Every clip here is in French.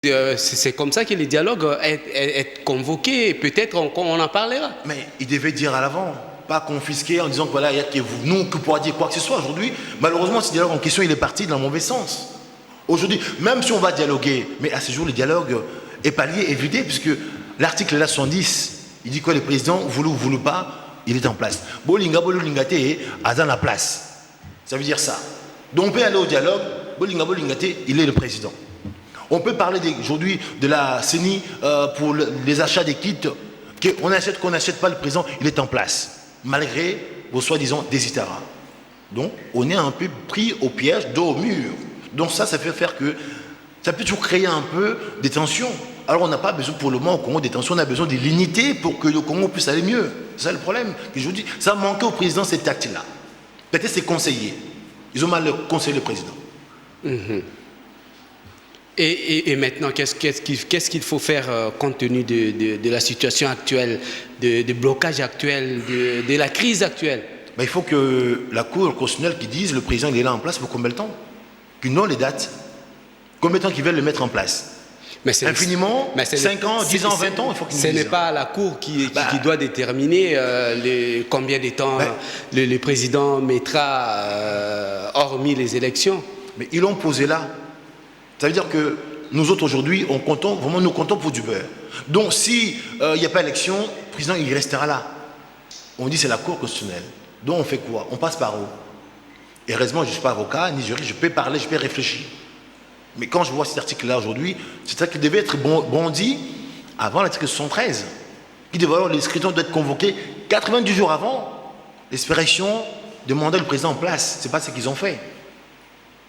C'est comme ça que les dialogues est convoqué. Peut-être on en parlera. Mais il devait dire à l'avant, pas confisquer en disant que voilà, il y a que vous, nous, que pourra dire quoi que ce soit. Aujourd'hui, malheureusement, ce dialogue en question, il est parti dans le mauvais sens. Aujourd'hui, même si on va dialoguer, mais à ce jour, le dialogue est pallié, est vidé, puisque l'article là 110, il dit que le président, voulu ou voulu pas, il est en place. Bolinga, bolingate, a dans la place. Ça veut dire ça. Donc on peut aller au dialogue, Bolinga, bolingate, il est le président. On peut parler aujourd'hui de la CENI pour les achats des kits, qu'on n'achète pas, le président, il est en place, malgré vos soi-disant désiterats. Donc, on est un peu pris au piège, dos au mur. Donc ça fait faire que, ça peut toujours créer un peu des tensions. Alors on n'a pas besoin pour le moment au Congo des tensions, on a besoin de l'unité pour que le Congo puisse aller mieux. C'est ça le problème que je vous dis. Ça manquait au président cet acte-là. Peut-être ses conseillers. Ils ont mal conseillé le président. Et maintenant, qu'est-ce qu'il faut faire compte tenu de la situation actuelle, du blocage actuel, de la crise actuelle? Il faut que la Cour constitutionnelle qui dise le président il est là en place pour combien de temps? Qu'ils n'ont les dates. Combien de temps qu'ils veulent le mettre en place? Infiniment, 5 ans, 10 ans, 20 ans, il faut qu'ils nous disent. Ce n'est pas la Cour qui doit déterminer combien de temps le président mettra hormis les élections. Mais ils l'ont posé là. Ça veut dire que nous autres aujourd'hui, nous comptons pour du beurre. Donc si il n'y a pas élection, le président il restera là. On dit c'est la Cour constitutionnelle. Donc on fait quoi? On passe par où? Et heureusement, je ne suis pas avocat, ni juriste, je peux parler, je peux réfléchir. Mais quand je vois cet article-là aujourd'hui, c'est ça qui devait être bondi avant l'article 73. Qui devait avoir, les scrutins doivent être convoqués 90 jours avant l'expiration de mandat du président en place. Ce n'est pas ce qu'ils ont fait.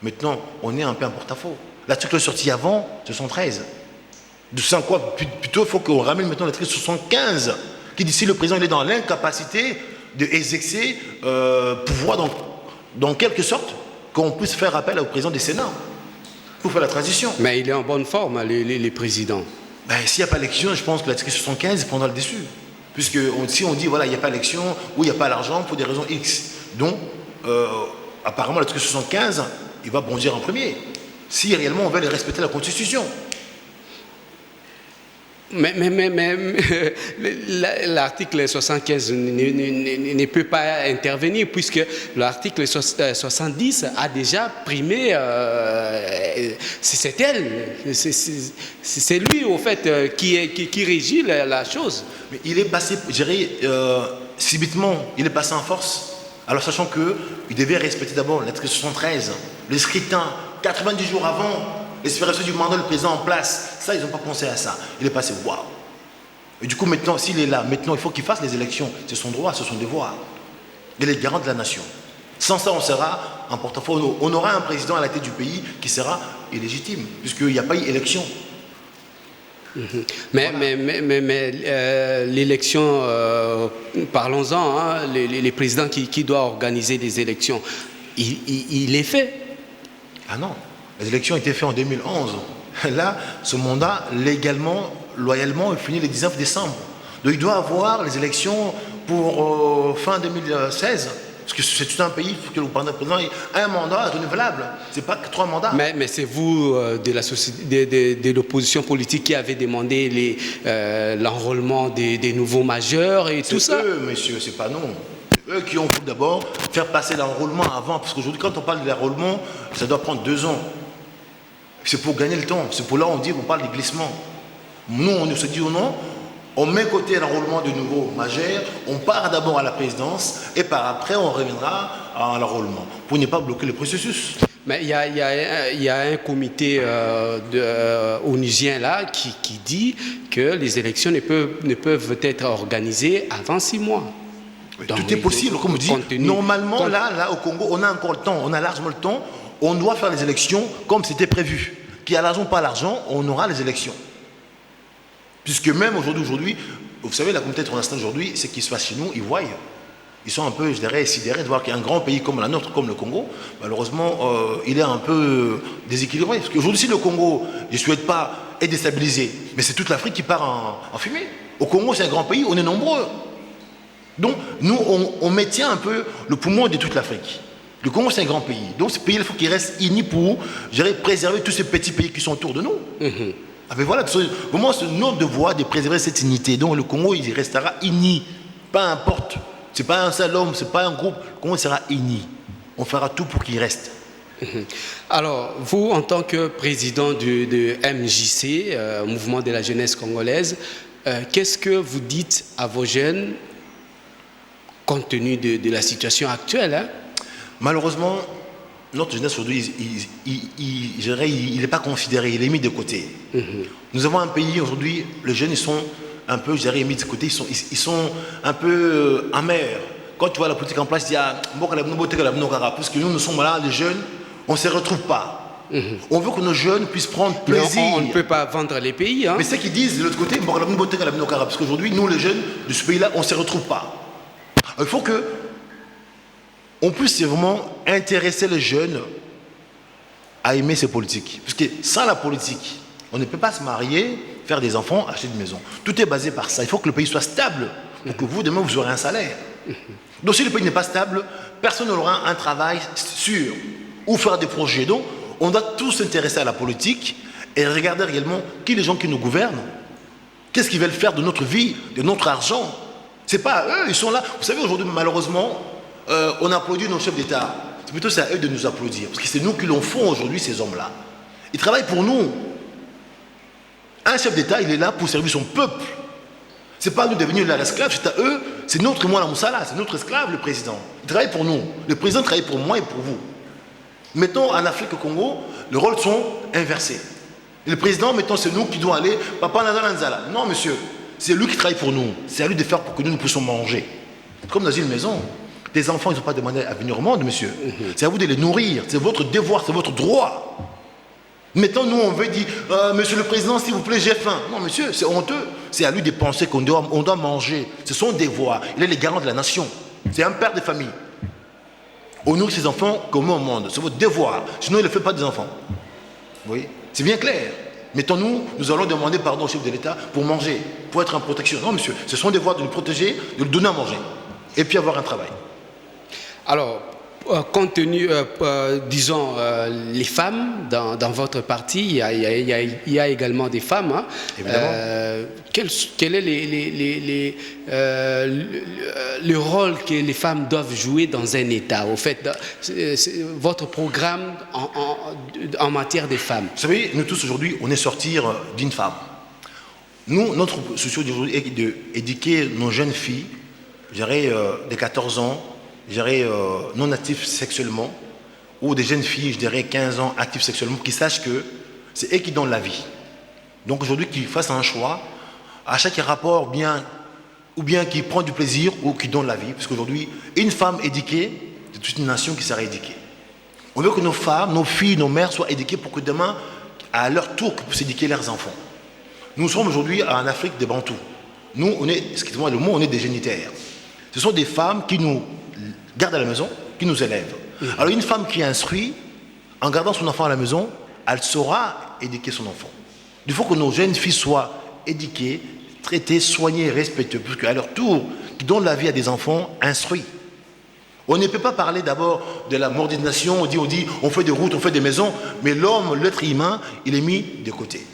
Maintenant, on est un peu en porte-à-faux. L'article est sorti avant 73. De ça quoi? Plutôt, il faut qu'on ramène maintenant l'article 75, qui dit si le président il est dans l'incapacité d'exercer pouvoir dans quelque sorte, qu'on puisse faire appel au président du Sénat pour faire la transition. Mais il est en bonne forme, les présidents. S'il n'y a pas d'élection, je pense que l'article 75 prendra le dessus. Puisque si on dit, voilà, il n'y a pas d'élection, ou il n'y a pas l'argent pour des raisons X. Donc, apparemment, l'article 75, il va bondir en premier. Si réellement on veut respecter la Constitution. Mais l'article 75 ne peut pas intervenir puisque l'article 70 a déjà primé, c'est elle, c'est lui au fait qui régit la chose. Mais il est passé, je dirais, subitement, il est passé en force. Alors sachant qu'il devait respecter d'abord l'article 73, le scrutin 90 jours avant l'expiration du mandat du président en place. Ça, ils n'ont pas pensé à ça. Il est passé, waouh. Et du coup, maintenant, s'il est là, maintenant, il faut qu'il fasse les élections. C'est son droit, c'est son devoir. Il est garant de la nation. Sans ça, on sera en porte-à-faux. On aura un président à la tête du pays qui sera illégitime, puisqu'il n'y a pas eu élection. Mais l'élection, parlons-en, hein, les présidents qui doivent organiser des élections, il est fait. Ah non, les élections ont été faites en 2011. Là, ce mandat, légalement, loyalement, est fini le 19 décembre. Donc il doit avoir les élections pour fin 2016. Parce que c'est tout un pays, il faut que le président ait un mandat renouvelable. Ce n'est pas que 3 mandats. Mais c'est vous, de l'opposition politique, qui avez demandé l'enrôlement des nouveaux majeurs et tout ça. C'est eux, monsieur, c'est pas nous. Eux qui ont voulu d'abord faire passer l'enrôlement avant. Parce qu'aujourd'hui, quand on parle de l'enrôlement, ça doit prendre 2 ans. C'est pour gagner le temps. C'est pour là on dit qu'on parle de glissement. Nous, on se dit ou non, on met côté l'enrôlement de nouveaux majeurs, on part d'abord à la présidence et par après on reviendra à l'enrôlement pour ne pas bloquer le processus. Mais il y a un comité onusien là qui dit que les élections ne peuvent être organisées avant 6 mois. Donc, tout est possible, comme on dit. Normalement, là, au Congo, on a encore le temps, on a largement le temps. On doit faire les élections comme c'était prévu. Qui a l'argent, pas l'argent, on aura les élections. Puisque même aujourd'hui, vous savez, la communauté internationale aujourd'hui, ce qui se passe chez nous, ils voient. Ils sont un peu, je dirais, sidérés de voir qu'un grand pays comme la nôtre, comme le Congo, malheureusement, il est un peu déséquilibré. Parce qu'aujourd'hui, si le Congo, je ne souhaite pas, est déstabilisé, mais c'est toute l'Afrique qui part en fumée. Au Congo, c'est un grand pays, on est nombreux. Donc, nous, on maintient un peu le poumon de toute l'Afrique. Le Congo, c'est un grand pays. Donc, ce pays, il faut qu'il reste uni pour préserver tous ces petits pays qui sont autour de nous. Ah ben voilà, vraiment c'est notre devoir de préserver cette unité. Donc le Congo, il restera uni. Peu importe. Ce n'est pas un seul homme, ce n'est pas un groupe. Le Congo sera uni. On fera tout pour qu'il reste. Alors, vous, en tant que président de MJC, Mouvement de la jeunesse congolaise, qu'est-ce que vous dites à vos jeunes compte tenu de la situation actuelle, hein? Malheureusement, notre jeunesse aujourd'hui, il n'est pas considéré, il est mis de côté. Nous avons un pays aujourd'hui, les jeunes, ils sont un peu, je dirais, mis de côté, ils sont un peu amers. Quand tu vois la politique en place, il y a parce que nous sommes là, les jeunes, on ne se retrouve pas. On veut que nos jeunes puissent prendre plaisir. On ne peut pas vendre les pays. Hein? Mais c'est qu'ils disent de l'autre côté, parce qu'aujourd'hui, nous, les jeunes de ce pays-là, on ne se retrouve pas. Il faut que on puisse vraiment intéresser les jeunes à aimer ces politiques. Parce que sans la politique, on ne peut pas se marier, faire des enfants, acheter une maison. Tout est basé par ça. Il faut que le pays soit stable pour que vous, demain, vous aurez un salaire. Donc si le pays n'est pas stable, personne n'aura un travail sûr ou faire des projets. Donc on doit tous s'intéresser à la politique et regarder réellement qui les gens qui nous gouvernent. Qu'est-ce qu'ils veulent faire de notre vie, de notre argent? C'est pas eux, ils sont là. Vous savez, aujourd'hui, malheureusement, on applaudit nos chefs d'État. C'est plutôt à eux de nous applaudir. Parce que c'est nous qui l'en font aujourd'hui, ces hommes-là. Ils travaillent pour nous. Un chef d'État, il est là pour servir son peuple. C'est pas nous devenir leur esclave, c'est à eux, c'est notre moi la Moussala, c'est notre esclave, le président. Il travaille pour nous. Le président travaille pour moi et pour vous. Mettons en Afrique au Congo, les rôles sont inversés. Et le président, mettons, c'est nous qui devons aller, papa Nazala. Non, monsieur, c'est lui qui travaille pour nous. C'est à lui de faire pour que nous puissions manger. Comme dans une maison. Les enfants, ils n'ont pas demandé à venir au monde, monsieur. C'est à vous de les nourrir. C'est votre devoir, c'est votre droit. Mettons, nous, on veut dire, monsieur le président, s'il vous plaît, j'ai faim. Non, monsieur, c'est honteux. C'est à lui de penser qu'on doit manger. C'est son devoir. Il est le garant de la nation. C'est un père de famille. On nourrit ses enfants comme au monde. C'est votre devoir. Sinon, il ne fait pas des enfants. Vous voyez? C'est bien clair. Mettons-nous, nous allons demander pardon au chef de l'État pour manger, pour être en protection. Non, monsieur, c'est son devoir de nous protéger, de nous donner à manger. Et puis avoir un travail. Alors, compte tenu, disons, les femmes dans votre parti, il y a également des femmes. Hein. Évidemment. Quel est le rôle que les femmes doivent jouer dans un État? Au fait, votre programme en matière des femmes. Vous savez, nous tous aujourd'hui, on est sortis d'une femme. Nous, notre souci aujourd'hui est d'éduquer nos jeunes filles, je dirais de 14 ans, je dirais non actifs sexuellement, ou des jeunes filles, je dirais 15 ans, actives sexuellement, qui sachent que c'est eux qui donnent la vie. Donc aujourd'hui, qu'ils fassent un choix, à chaque rapport, ou bien qui prend du plaisir, ou qui donne la vie. Parce qu'aujourd'hui, une femme éduquée, c'est toute une nation qui sera éduquée. On veut que nos femmes, nos filles, nos mères soient éduquées pour que demain, à leur tour, puissent éduquer leurs enfants. Nous sommes aujourd'hui en Afrique des Bantous. Nous, on est, excusez-moi le mot, on est des génitaires. Ce sont des femmes qui nous gardent à la maison, qui nous élèvent. Alors une femme qui instruit, en gardant son enfant à la maison, elle saura éduquer son enfant. Il faut que nos jeunes filles soient éduquées, traitées, soignées, respectées, parce qu'à leur tour, qui donnent la vie à des enfants instruits. On ne peut pas parler d'abord de la mordination, on dit on fait des routes, on fait des maisons, mais l'homme, l'être humain, il est mis de côté.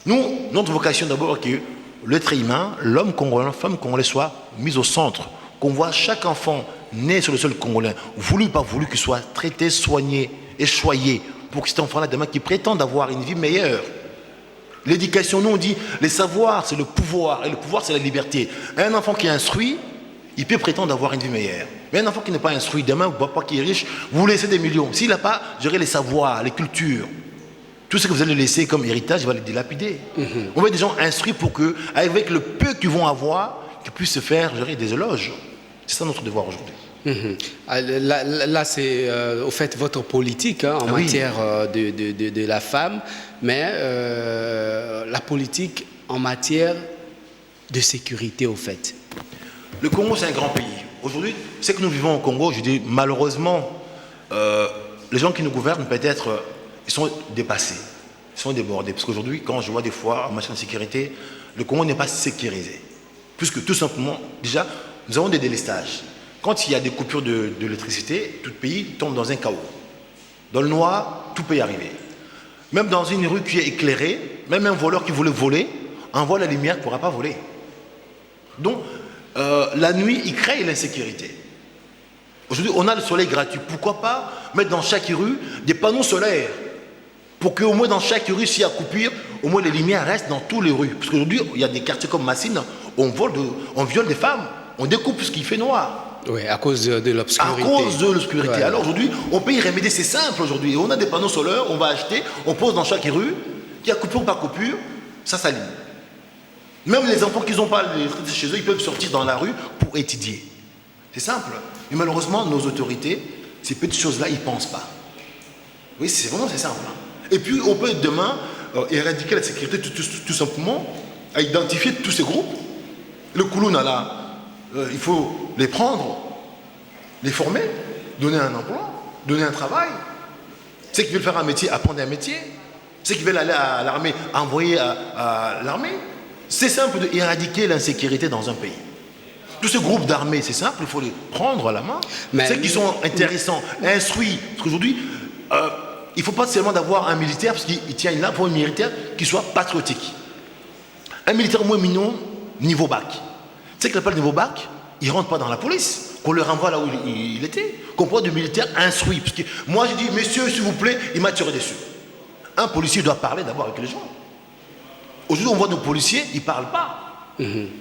Nous, notre vocation d'abord est que l'être humain, l'homme congolais, la femme congolaise soit mis au centre, qu'on voit chaque enfant né sur le sol congolais, voulu ou pas voulu, qu'il soit traité, soigné et choyé, pour que cet enfant-là, demain, qui prétende avoir une vie meilleure. L'éducation, nous on dit, les savoirs, c'est le pouvoir, et le pouvoir, c'est la liberté. Un enfant qui est instruit, il peut prétendre avoir une vie meilleure. Mais un enfant qui n'est pas instruit, demain, vous pas qui est riche, vous laissez des millions. S'il n'a pas, gérer les savoirs, les cultures, tout ce que vous allez laisser comme héritage, il va le dilapider. On veut des gens instruits pour que, avec le peu qu'ils vont avoir, qu'ils puissent se faire gérer des éloges. C'est ça notre devoir aujourd'hui. Là, c'est au fait votre politique hein, en matière de la femme, mais la politique en matière de sécurité au fait. Le Congo, c'est un grand pays. Aujourd'hui, ce que nous vivons au Congo, je dis malheureusement, les gens qui nous gouvernent, peut-être, ils sont dépassés, ils sont débordés. Parce qu'aujourd'hui, quand je vois des fois en matière de sécurité, le Congo n'est pas sécurisé. Puisque tout simplement, déjà, nous avons des délestages. Quand il y a des coupures d'électricité, tout le pays tombe dans un chaos. Dans le noir, tout peut y arriver. Même dans une rue qui est éclairée, même un voleur qui voulait voler, envoie la lumière, ne pourra pas voler. Donc, la nuit, il crée l'insécurité. Aujourd'hui, on a le soleil gratuit. Pourquoi pas mettre dans chaque rue des panneaux solaires pour qu'au moins dans chaque rue, s'il y a coupure, au moins les lumières restent dans toutes les rues. Parce qu'aujourd'hui, il y a des quartiers comme Massine, on viole des femmes, on découpe ce qui fait noir. Oui, à cause de l'obscurité. À cause de l'obscurité. Ouais. Alors aujourd'hui, on peut y remédier, c'est simple aujourd'hui. On a des panneaux solaires, on va acheter, on pose dans chaque rue, qu'il y a coupure ou pas coupure, ça s'aligne. Même les enfants qui n'ont pas l'électricité chez eux, ils peuvent sortir dans la rue pour étudier. C'est simple. Mais malheureusement, nos autorités, ces petites choses-là, ils ne pensent pas. Oui, c'est simple. Et puis, on peut demain éradiquer la sécurité tout simplement à identifier tous ces groupes. Le Koulouna, là, il faut les prendre, les former, donner un emploi, donner un travail. Ceux qui veulent faire un métier, apprendre un métier. Ceux qui veulent aller à l'armée, envoyer à l'armée. C'est simple d'éradiquer l'insécurité dans un pays. Tous ces groupes d'armées, c'est simple, il faut les prendre à la main. Ceux qui sont intéressants, instruits. Parce qu'aujourd'hui, il ne faut pas seulement d'avoir un militaire, parce qu'il tient là pour un militaire qui soit patriotique. Un militaire au moins minimum, niveau bac. Tu sais qu'il n'a pas le niveau bac, il ne rentre pas dans la police. Qu'on le renvoie là où il était. Qu'on prend du militaire instruit. Parce que moi, j'ai dit, messieurs, s'il vous plaît, il m'a tiré dessus. Un policier doit parler d'abord avec les gens. Aujourd'hui, on voit nos policiers, ils ne parlent pas.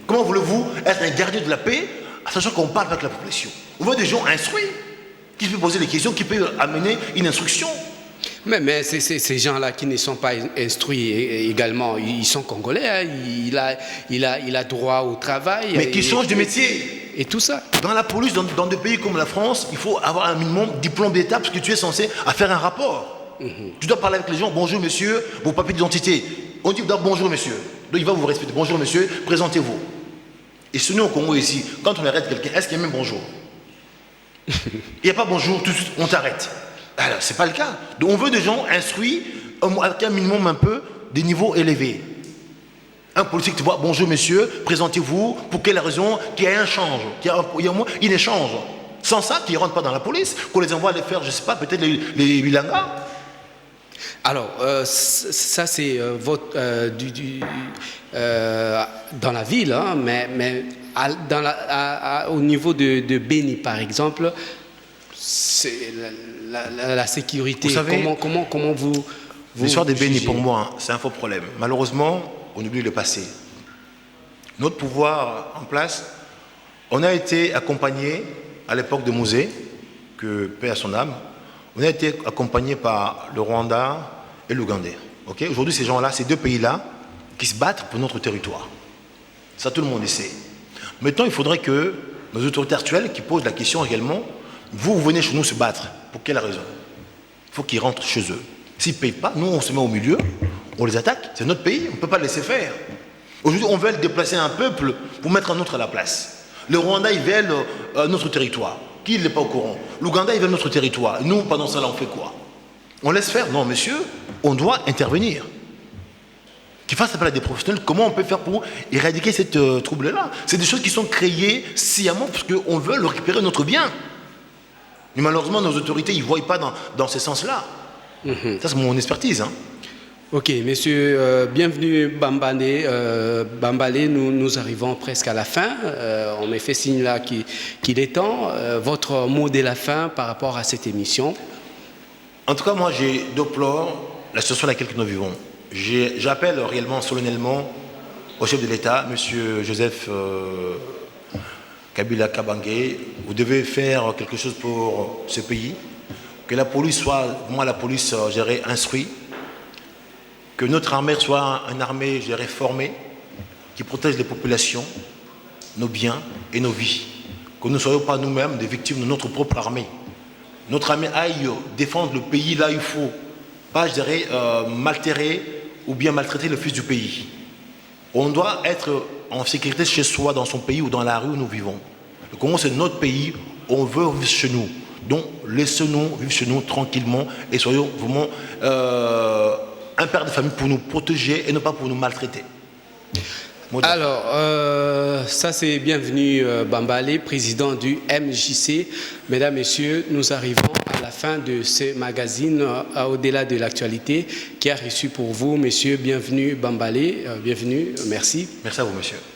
Comment voulez-vous être un gardien de la paix, sachant qu'on parle avec la population? On voit des gens instruits, qui peuvent poser des questions, qui peuvent amener une instruction. Mais ces gens-là qui ne sont pas instruits également, ils sont congolais, hein, il a droit au travail. Mais qui changent de métier. Et tout ça. Dans la police, dans des pays comme la France, il faut avoir un minimum de diplôme d'État parce que tu es censé faire un rapport. Tu dois parler avec les gens, bonjour monsieur, vos papiers d'identité. On dit d'abord bonjour monsieur. Donc il va vous respecter. Bonjour monsieur, présentez-vous. Et sinon au Congo ici, quand on arrête quelqu'un, est-ce qu'il y a même bonjour? Il n'y a pas bonjour, tout de suite, on t'arrête. Alors, c'est pas le cas. Donc, on veut des gens instruits, avec un minimum un peu des niveaux élevés. Un policier qui te voit, bonjour monsieur, présentez-vous, pour quelle raison, qu'il y ait un change, qu'il y ait au moins un échange. Sans ça, qu'ils ne rentrent pas dans la police, qu'on les envoie aller faire, je ne sais pas, peut-être les Bilanga. Alors, ça c'est dans la ville, hein, mais au niveau de Béni, par exemple, c'est la sécurité. Vous savez, comment vous l'histoire de Béni, jugez? pour moi, c'est un faux problème. Malheureusement, on oublie le passé. Notre pouvoir en place, on a été accompagné à l'époque de Mouzé, que paix à son âme, on a été accompagné par le Rwanda et l'Ouganda. Okay? Aujourd'hui, ces gens-là, ces deux pays-là, qui se battent pour notre territoire. Ça, tout le monde le sait. Maintenant, il faudrait que nos autorités actuelles, qui posent la question également, vous venez chez nous se battre. Pour quelle raison? Il faut qu'ils rentrent chez eux. S'ils ne payent pas, nous, on se met au milieu, on les attaque. C'est notre pays, on ne peut pas le laisser faire. Aujourd'hui, on veut déplacer un peuple pour mettre un autre à la place. Le Rwanda, ils veulent notre territoire. Qui n'est pas au courant? L'Ouganda, ils veulent notre territoire. Nous, pendant ça, là, on fait quoi? On laisse faire? Non, monsieur, on doit intervenir. Qu'ils fassent appel à des professionnels. Comment on peut faire pour éradiquer cette trouble-là? C'est des choses qui sont créées sciemment parce qu'on veut le récupérer notre bien. Mais malheureusement, nos autorités, ils ne voient pas dans ce sens-là. Ça, c'est mon expertise. Hein. Ok, monsieur, bienvenue Bambalé, nous arrivons presque à la fin. On m'a fait signe là qu'il est temps. Votre mot de la fin par rapport à cette émission? En tout cas, moi, je déplore la situation dans laquelle nous vivons. J'appelle réellement, solennellement, au chef de l'État, monsieur Joseph Kabila Kabange, vous devez faire quelque chose pour ce pays, que la police soit, moi la police, gérée, instruite, que notre armée soit une armée, gérée, formée, qui protège les populations, nos biens et nos vies, que nous ne soyons pas nous-mêmes des victimes de notre propre armée. Notre armée aille défendre le pays là où il faut, pas, je dirais, maltérer ou bien maltraiter le fils du pays. On doit être en sécurité chez soi, dans son pays ou dans la rue où nous vivons. Le Congo, c'est notre pays, on veut vivre chez nous. Donc, laissez-nous vivre chez nous tranquillement et soyons vraiment un père de famille pour nous protéger et non pas pour nous maltraiter. Alors, ça c'est bienvenu Bambalé, président du MJC. Mesdames, Messieurs, nous arrivons à la fin. fin de ce magazine Au-delà de l'actualité qui a reçu pour vous, monsieur, bienvenue Bambalé, bienvenue, merci. Merci à vous, monsieur.